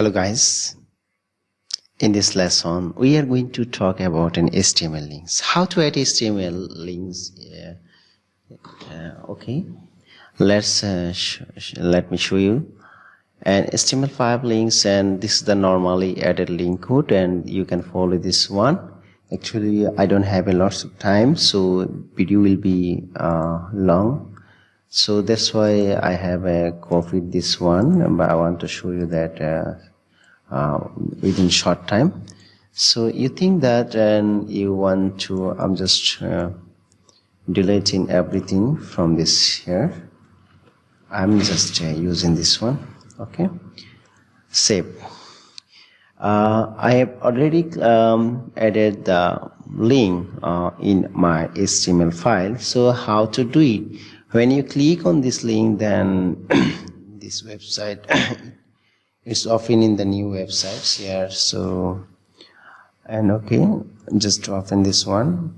Hello guys, in this lesson we are going to talk about an HTML links. How to add HTML links. Okay, let me show you an HTML5 links, and this is the normally added link code, and you can follow this one. Actually I don't have a lots of time, so video will be long, so that's why I have copied this one, but I want to show you that within short time. So you think that you want to, I'm just deleting everything from this here. I'm just using this one. Okay, save. I have already added the link in my HTML file. So how to do it? When you click on this link, then this website is often in the new websites here. So, and okay, just open this one,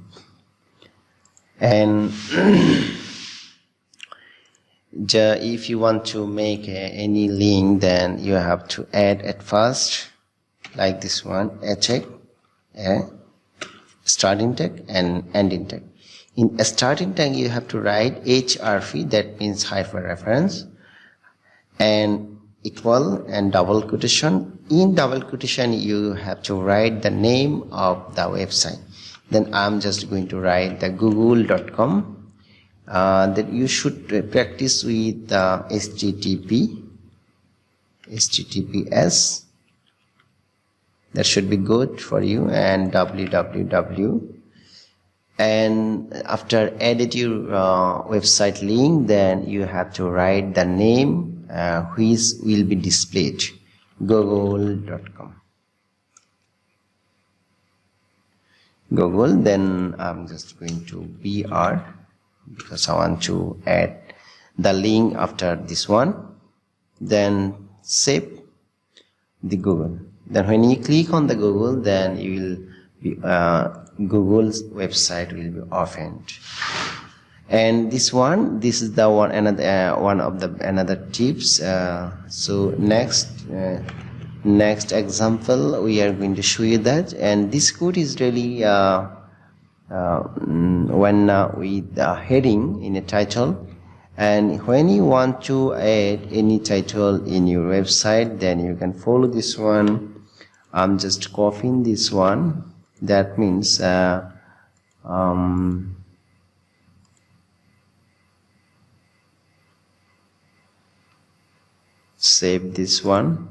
and if you want to make any link, then you have to add at first, like this one, a tag, starting tag and ending tag. In a starting tag you have to write href, that means hyperreference, and equal and double quotation. In double quotation you have to write the name of the website. Then I'm just going to write the google.com. That you should practice with HTTPS. That should be good for you, and www. And after edit your website link, then you have to write the name which will be displayed, google.com. Google, then I'm just going to br, because I want to add the link after this one. Then save the Google. Then when you click on the Google, then you will be Google's website will be opened. And this is the one, another tips. So next example we are going to show you that, and this code is really with the heading in a title. And when you want to add any title in your website, then you can follow this one. I'm just copying this one. That means save this one.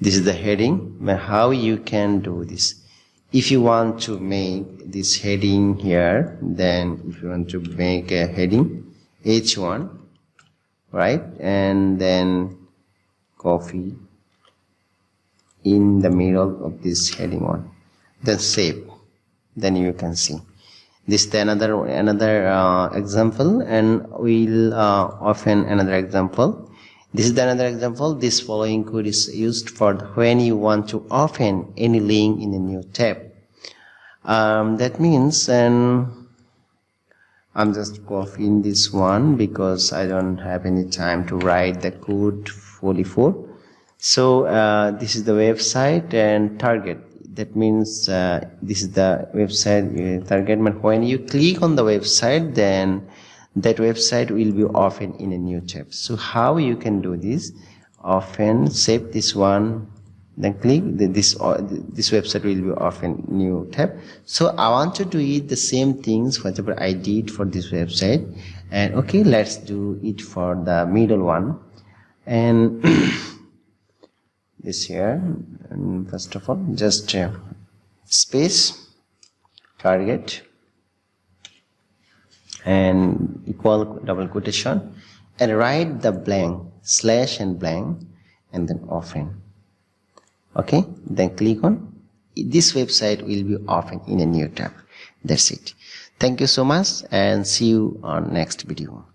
This is the heading. But how you can do this? If you want to make this heading here, then if you want to make a heading H1, right, and then copy in the middle of this heading one, then save. Then you can see this is another example, and we'll open another example. This is another example. This following code is used for when you want to open any link in a new tab. That means, and I'm just copying this one because I don't have any time to write the code fully full. So this is the website and target. That means this is the website target. But when you click on the website, then that website will be open in a new tab. So how you can do this? Often save this one, then click this website will be open new tab. So I want to do it the same things whatever I did for this website. And okay, let's do it for the middle one. And this here, and first of all just space target and equal double quotation, and write the blank slash and blank, and then open. Okay, then click on this website will be open in a new tab. That's it. Thank you so much, and see you on next video.